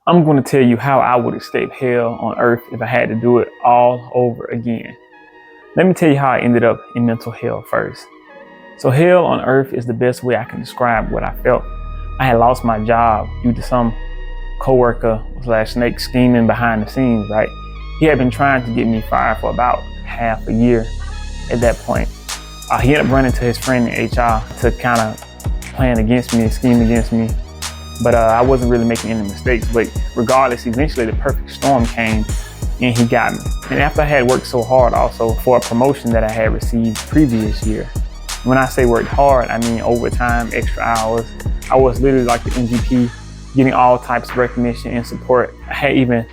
I'm going to tell you how I would escape hell on earth if I had to do it all over again. Let me tell you how I ended up in mental hell first. So hell on earth is the best way I can describe what I felt. I had lost my job due to some coworker / snake scheming behind the scenes, right? He had been trying to get me fired for about half a year at that point. He ended up running to his friend in HR to kind of plan against me and scheme against me. But I wasn't really making any mistakes. But regardless, eventually the perfect storm came and he got me. And after I had worked so hard also for a promotion that I had received previous year. When I say worked hard, I mean overtime, extra hours. I was literally like the MVP, getting all types of recognition and support. I had even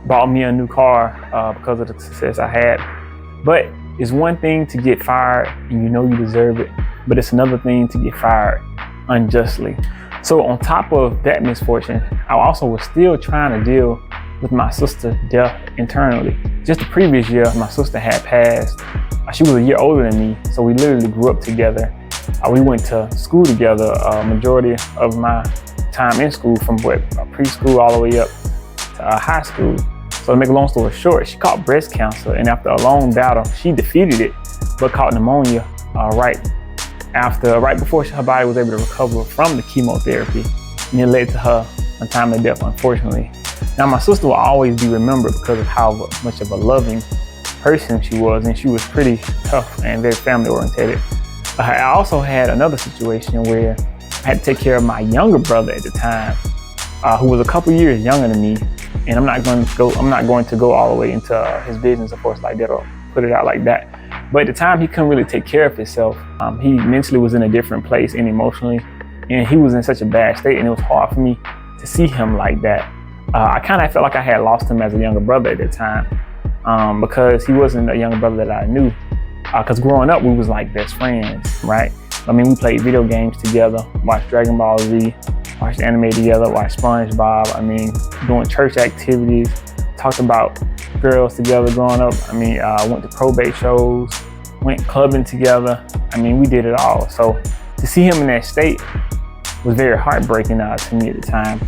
bought me a new car because of the success I had. But it's one thing to get fired and you know you deserve it, but it's another thing to get fired unjustly. So on top of that misfortune, I also was still trying to deal with my sister's death internally. Just the previous year, my sister had passed. She was a year older than me, so we literally grew up together. We went to school together, majority of my time in school, from preschool all the way up to high school. So to make a long story short, she caught breast cancer, and after a long battle, she defeated it, but caught pneumonia right before her body was able to recover from the chemotherapy, and it led to her untimely death, unfortunately. Now, my sister will always be remembered because of how much of a loving person she was, and she was pretty tough and very family-oriented. I also had another situation where I had to take care of my younger brother at the time, who was a couple years younger than me, and I'm not going to go all the way into his business, of course, like that, or put it out like that. But at the time, he couldn't really take care of himself. He mentally was in a different place and emotionally, and he was in such a bad state, and it was hard for me to see him like that. I kind of felt like I had lost him as a younger brother at the time because he wasn't a younger brother that I knew. Because growing up, we was like best friends, right? I mean, we played video games together, watched Dragon Ball Z, watched anime together, watched SpongeBob. I mean, doing church activities, talked about girls together growing up. I mean, went to probate shows, went clubbing together. I mean, we did it all. So to see him in that state was very heartbreaking to me at the time.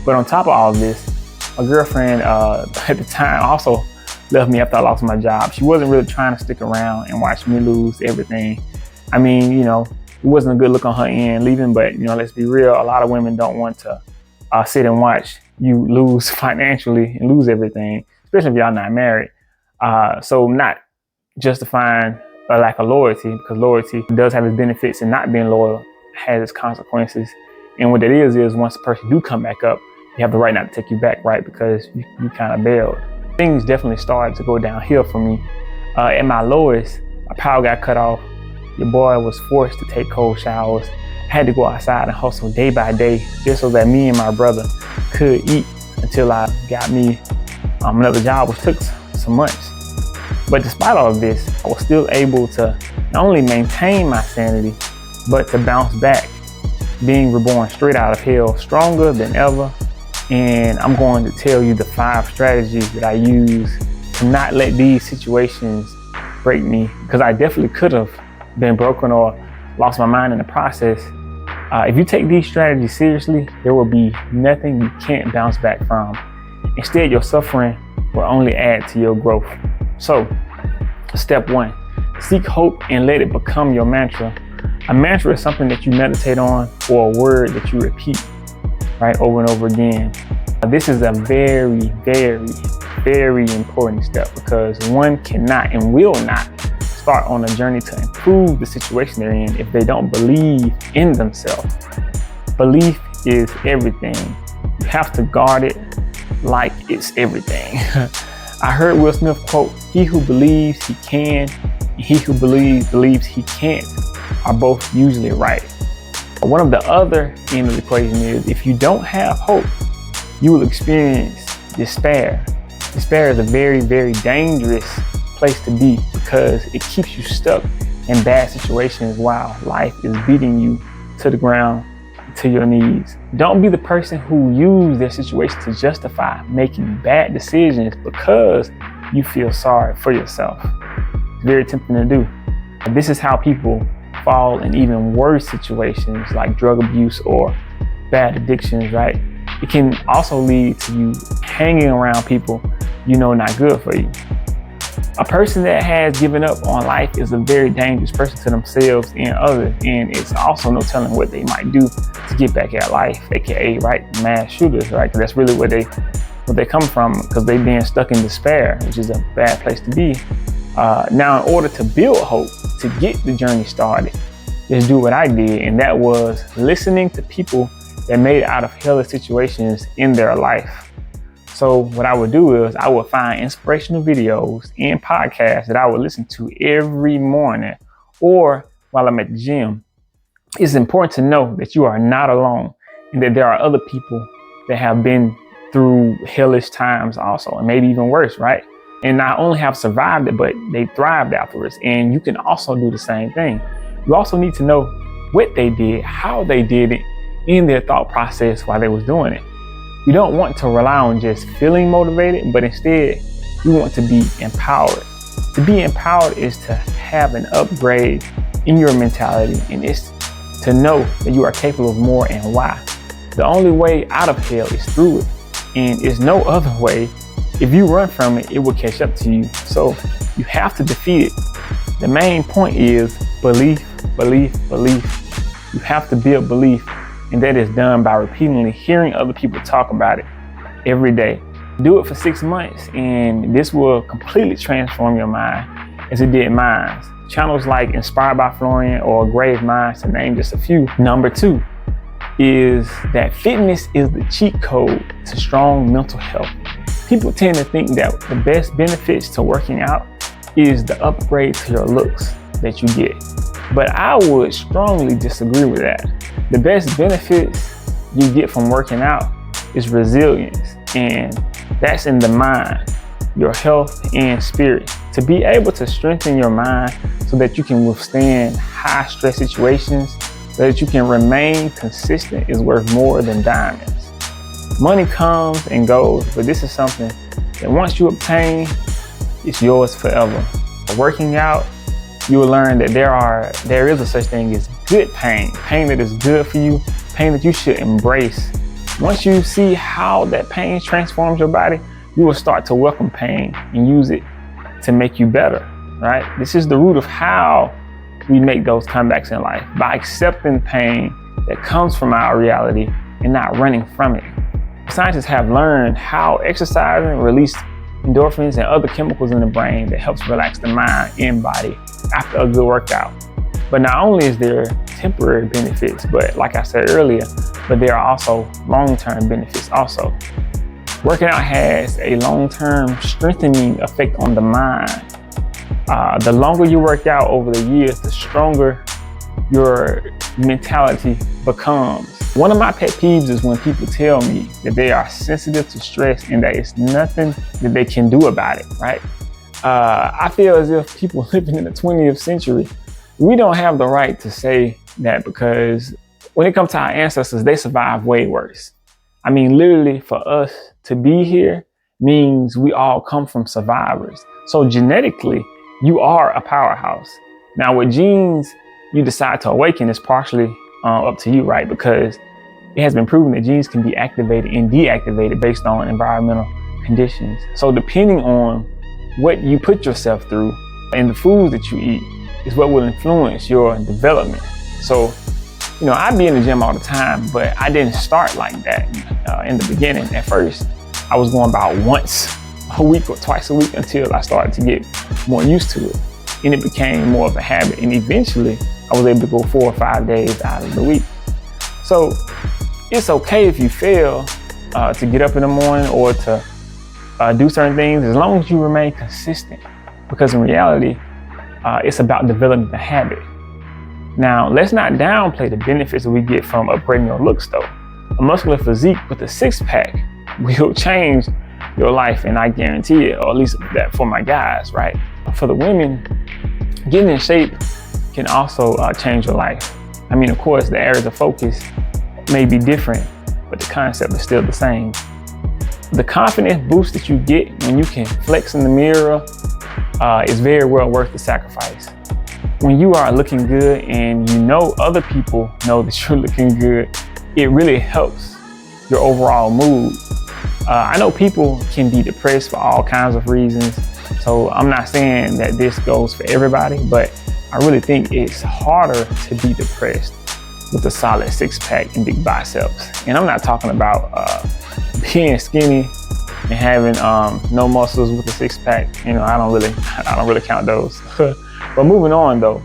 But on top of all of this, my girlfriend at the time also left me after I lost my job. She wasn't really trying to stick around and watch me lose everything. I mean, you know, it wasn't a good look on her end leaving, but, you know, let's be real. A lot of women don't want to sit and watch you lose financially and lose everything, especially if y'all not married. So not justifying a lack of loyalty, because loyalty does have its benefits, and not being loyal has its consequences. And what that is once a person do come back up, you have the right not to take you back, right? Because you kind of bailed. Things definitely started to go downhill for me. At my lowest, my power got cut off. Your boy was forced to take cold showers. I had to go outside and hustle day by day just so that me and my brother could eat until I got me another job, which took some months. But despite all of this, I was still able to not only maintain my sanity, but to bounce back, being reborn straight out of hell, stronger than ever. And I'm going to tell you the 5 strategies that I use to not let these situations break me, because I definitely could have been broken or lost my mind in the process. If you take these strategies seriously, there will be nothing you can't bounce back from. Instead, your suffering will only add to your growth. So, step 1, seek hope and let it become your mantra. A mantra is something that you meditate on, or a word that you repeat, right, over and over again. This is a very, very, very important step, because one cannot and will not start on a journey to improve the situation they're in if they don't believe in themselves. Belief is everything. You have to guard it like it's everything. I heard Will Smith quote, "He who believes he can and he who believes he can't are both usually right." One of the other end of the equation is, if you don't have hope, you will experience despair. Despair is a very, very dangerous place to be, because it keeps you stuck in bad situations while life is beating you to the ground, to your knees. Don't be the person who uses their situation to justify making bad decisions because you feel sorry for yourself. It's very tempting to do. This is how people fall in even worse situations like drug abuse or bad addictions, right? it can also lead to you hanging around people you know not good for you. A person that has given up on life is a very dangerous person to themselves and others, and it's also no telling what they might do to get back at life, aka mass shooters, right? Because that's really where they come from, because they've been stuck in despair, which is a bad place to be. Now, in order to build hope, to get the journey started, just do what I did, and that was listening to people that made it out of hellish situations in their life. So what I would do is I would find inspirational videos and podcasts that I would listen to every morning or while I'm at the gym. It's important to know that you are not alone and that there are other people that have been through hellish times also, and maybe even worse, right? And not only have survived it, but they thrived afterwards. And you can also do the same thing. You also need to know what they did, how they did it, in their thought process while they was doing it. You don't want to rely on just feeling motivated, but instead you want to be empowered. To be empowered is to have an upgrade in your mentality, and it's to know that you are capable of more and why. The only way out of hell is through it, and it's no other way. If you run from it, it will catch up to you. So you have to defeat it. The main point is belief, belief, belief. You have to build belief. And that is done by repeatedly hearing other people talk about it every day. Do it for 6 months, and this will completely transform your mind as it did mine. Channels like Inspired by Florian or Grave Minds, to name just a few. Number 2 is that fitness is the cheat code to strong mental health. People tend to think that the best benefits to working out is the upgrade to your looks that you get. But I would strongly disagree with that. The best benefits you get from working out is resilience, and that's in the mind, your health and spirit. To be able to strengthen your mind so that you can withstand high stress situations, so that you can remain consistent, is worth more than diamonds. Money comes and goes, but this is something that once you obtain, it's yours forever. Working out, you will learn that there is a such thing as good pain that is good for you, pain that you should embrace. Once you see how that pain transforms your body, you will start to welcome pain and use it to make you better, right? This is the root of how we make those comebacks in life, by accepting pain that comes from our reality and not running from it. Scientists have learned how exercising releases endorphins and other chemicals in the brain that helps relax the mind and body after a good workout. But not only is there temporary benefits, but like I said earlier, but there are also long-term benefits also. Working out has a long-term strengthening effect on the mind. The longer you work out over the years, the stronger your mentality becomes. One of my pet peeves is when people tell me that they are sensitive to stress and that it's nothing that they can do about it, right? I feel as if people living in the 20th century, we don't have the right to say that, because when it comes to our ancestors, they survived way worse. I mean, literally, for us to be here means we all come from survivors. So genetically, you are a powerhouse. Now, what genes you decide to awaken is partially up to you, right? Because it has been proven that genes can be activated and deactivated based on environmental conditions. So depending on what you put yourself through and the foods that you eat is what will influence your development. So, I'd be in the gym all the time, but I didn't start like that in the beginning. At first, I was going about once a week or twice a week until I started to get more used to it. And it became more of a habit. And eventually, I was able to go 4 or 5 days out of the week. So it's okay if you fail to get up in the morning or to do certain things, as long as you remain consistent. Because in reality, it's about developing the habit. Now, let's not downplay the benefits that we get from upgrading your looks, though. A muscular physique with a six-pack will change your life, and I guarantee it, or at least that for my guys, right? For the women, getting in shape can also change your life. I mean, of course, the areas of focus may be different, but the concept is still the same. The confidence boost that you get when you can flex in the mirror is very well worth the sacrifice. When you are looking good and other people know that you're looking good, it really helps your overall mood. I know people can be depressed for all kinds of reasons, so I'm not saying that this goes for everybody, but I really think it's harder to be depressed with a solid six-pack and big biceps. And I'm not talking about being skinny and having no muscles with a six-pack. You know, I don't really count those. But moving on though,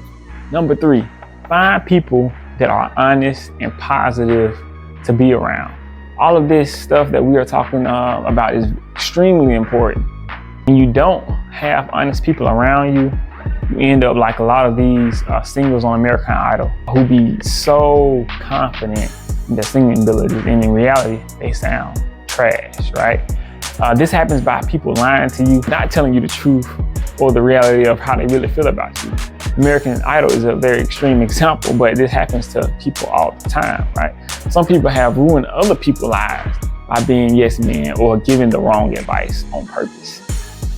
number 3, find people that are honest and positive to be around. All of this stuff that we are talking about is extremely important. When you don't have honest people around you, you end up like a lot of these singers on American Idol who be so confident in their singing abilities, and in reality, they sound trash, right? This happens by people lying to you, not telling you the truth or the reality of how they really feel about you. American Idol is a very extreme example, but this happens to people all the time, right? Some people have ruined other people's lives by being yes men or giving the wrong advice on purpose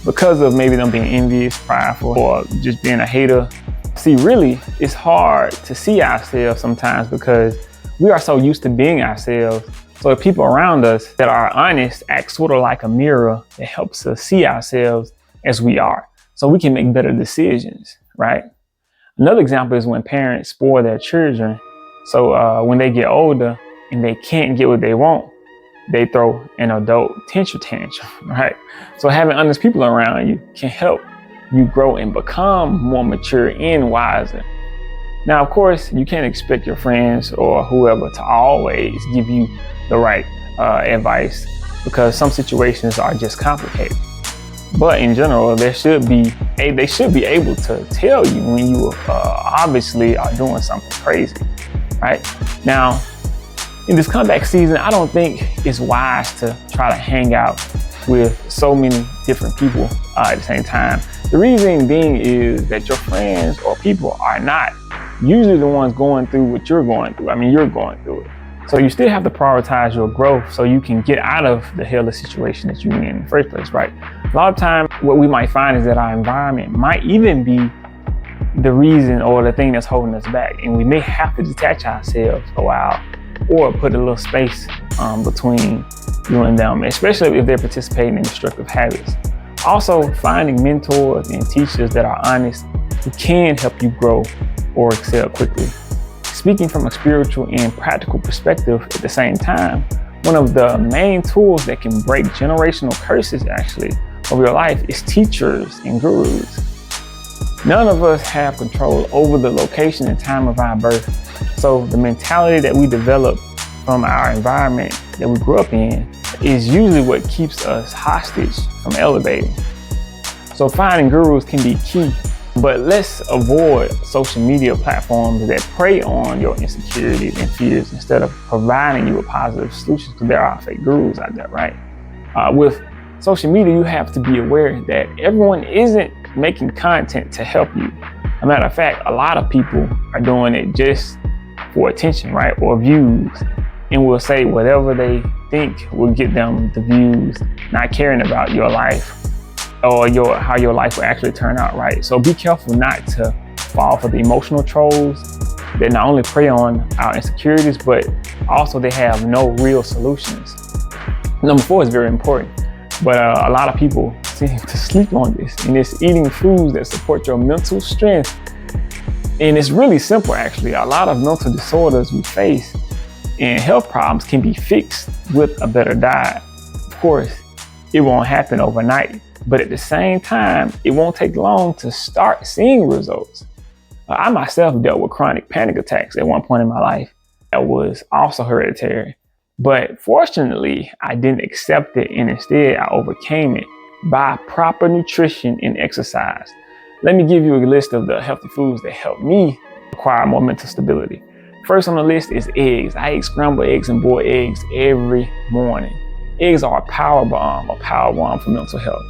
because of maybe them being envious, prideful, or just being a hater. See, really, it's hard to see ourselves sometimes because we are so used to being ourselves. So the people around us that are honest act sort of like a mirror that helps us see ourselves as we are, so we can make better decisions, right? Another example is when parents spoil their children. So when they get older and they can't get what they want, they throw an adult tantrum, right? So having honest people around you can help you grow and become more mature and wiser. Now, of course, you can't expect your friends or whoever to always give you the right advice because some situations are just complicated. But in general, they should be able to tell you when you obviously are doing something crazy, right? Now, in this comeback season, I don't think it's wise to try to hang out with so many different people at the same time. The reason being is that your friends or people are not usually the ones going through what you're going through. I mean, you're going through it. So you still have to prioritize your growth so you can get out of the hellish situation that you're in the first place, right? A lot of times what we might find is that our environment might even be the reason or the thing that's holding us back. And we may have to detach ourselves a while or put a little space between you and them, especially if they're participating in destructive habits. Also, finding mentors and teachers that are honest who can help you grow or excel quickly. Speaking from a spiritual and practical perspective at the same time, one of the main tools that can break generational curses actually of your life is teachers and gurus. None of us have control over the location and time of our birth. So the mentality that we develop from our environment that we grew up in is usually what keeps us hostage from elevating. So finding gurus can be key, but let's avoid social media platforms that prey on your insecurities and fears instead of providing you with positive solutions, because there are fake gurus out there, right? With social media, you have to be aware that everyone isn't making content to help you. As a matter of fact, a lot of people are doing it just for attention, right? Or views, and will say whatever they think will get them the views, not caring about your life or how your life will actually turn out, right? So be careful not to fall for the emotional trolls that not only prey on our insecurities, but also they have no real solutions. Number 4 is very important, but a lot of people seem to sleep on this, and it's eating foods that support your mental strength. And it's really simple, actually. A lot of mental disorders we face and health problems can be fixed with a better diet. Of course, it won't happen overnight, but at the same time, it won't take long to start seeing results. I myself dealt with chronic panic attacks at one point in my life that was also hereditary. But fortunately, I didn't accept it, and instead I overcame it by proper nutrition and exercise. Let me give you a list of the healthy foods that help me acquire more mental stability. First on the list is eggs. I eat scrambled eggs and boiled eggs every morning. Eggs are a power bomb for mental health,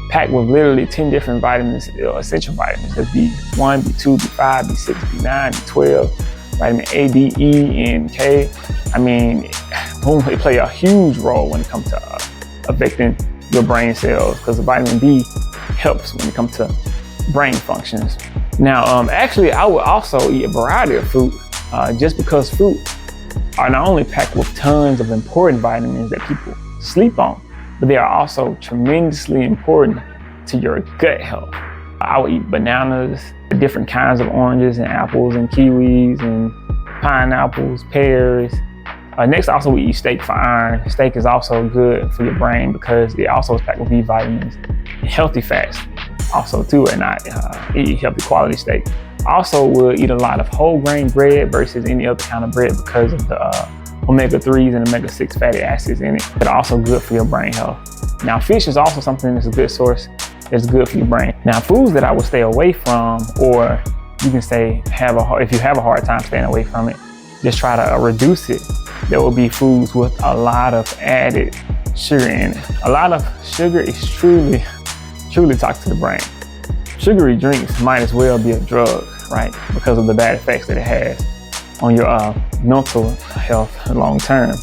packed with literally 10 different vitamins, essential vitamins. That's B1, B2, B5, B6, B9, B12, vitamin A, D, E, and K. I mean, they play a huge role when it comes to affecting your brain cells, because the vitamin B helps when it comes to brain functions. Now, actually, I would also eat a variety of fruit, just because fruit are not only packed with tons of important vitamins that people sleep on, but they are also tremendously important to your gut health. I would eat bananas, different kinds of oranges and apples and kiwis and pineapples, pears. Next, also we eat steak for iron. Steak is also good for your brain because it also is packed with B vitamins and healthy fats also too, and not eat healthy quality steak. Also will eat a lot of whole grain bread versus any other kind of bread because of the omega-3s and omega-6 fatty acids in it that are also good for your brain health. Now, fish is also something that's a good source that's good for your brain. Now, foods that I would stay away from, or you can say if you have a hard time staying away from it, just try to reduce it. There will be foods with a lot of added sugar in it. A lot of sugar is truly toxic to the brain. Sugary drinks might as well be a drug, right? Because of the bad effects that it has on your mental health long term.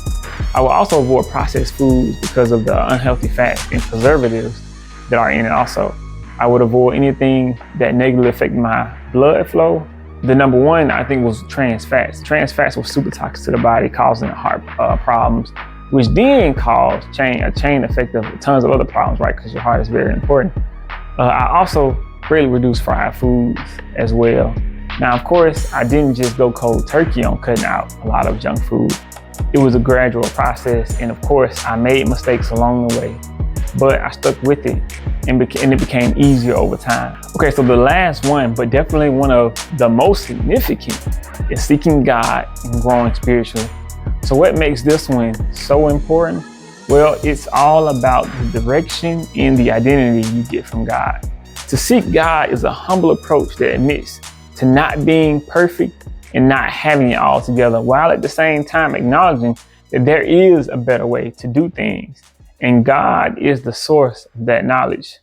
I will also avoid processed foods because of the unhealthy fats and preservatives that are in it also. I would avoid anything that negatively affect my blood flow. The number one, I think, was trans fats. Trans fats were super toxic to the body, causing heart problems, which then caused a chain effect of tons of other problems, right? Because your heart is very important. I also greatly reduced fried foods as well. Now, of course, I didn't just go cold turkey on cutting out a lot of junk food. It was a gradual process, and of course, I made mistakes along the way, but I stuck with it, and it became easier over time. Okay, so the last one, but definitely one of the most significant, is seeking God and growing spiritually. So what makes this one so important? Well, it's all about the direction and the identity you get from God. To seek God is a humble approach that admits to not being perfect and not having it all together, while at the same time acknowledging that there is a better way to do things, and God is the source of that knowledge.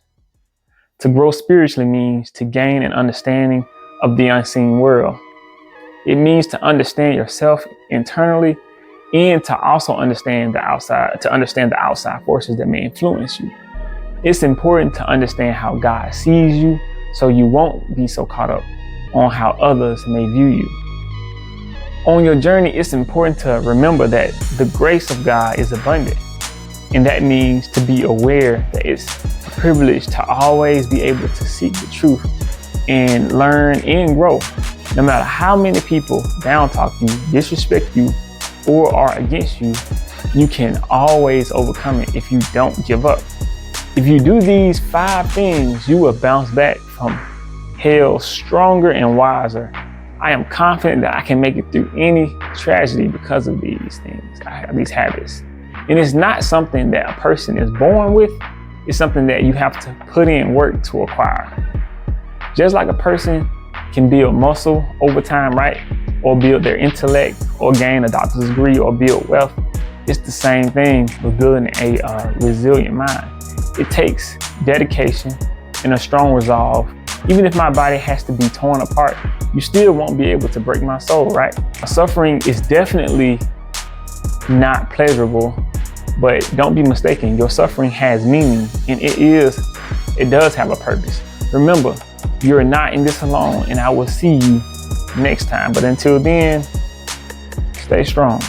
To grow spiritually means to gain an understanding of the unseen world. It means to understand yourself internally and to also understand the outside forces that may influence you. It's important to understand how God sees you so you won't be so caught up on how others may view you. On your journey, it's important to remember that the grace of God is abundant. And that means to be aware that it's a privilege to always be able to seek the truth and learn and grow. No matter how many people down talk you, disrespect you, or are against you, you can always overcome it if you don't give up. If you do these 5 things, you will bounce back from hell stronger and wiser. I am confident that I can make it through any tragedy because of these things. I have these habits. And it's not something that a person is born with. It's something that you have to put in work to acquire. Just like a person can build muscle over time, right? Or build their intellect, or gain a doctor's degree, or build wealth. It's the same thing with building a resilient mind. It takes dedication and a strong resolve. Even if my body has to be torn apart, you still won't be able to break my soul, right? Suffering is definitely not pleasurable, but don't be mistaken, your suffering has meaning, and it does have a purpose. Remember, you're not in this alone, and I will see you next time. But until then, stay strong.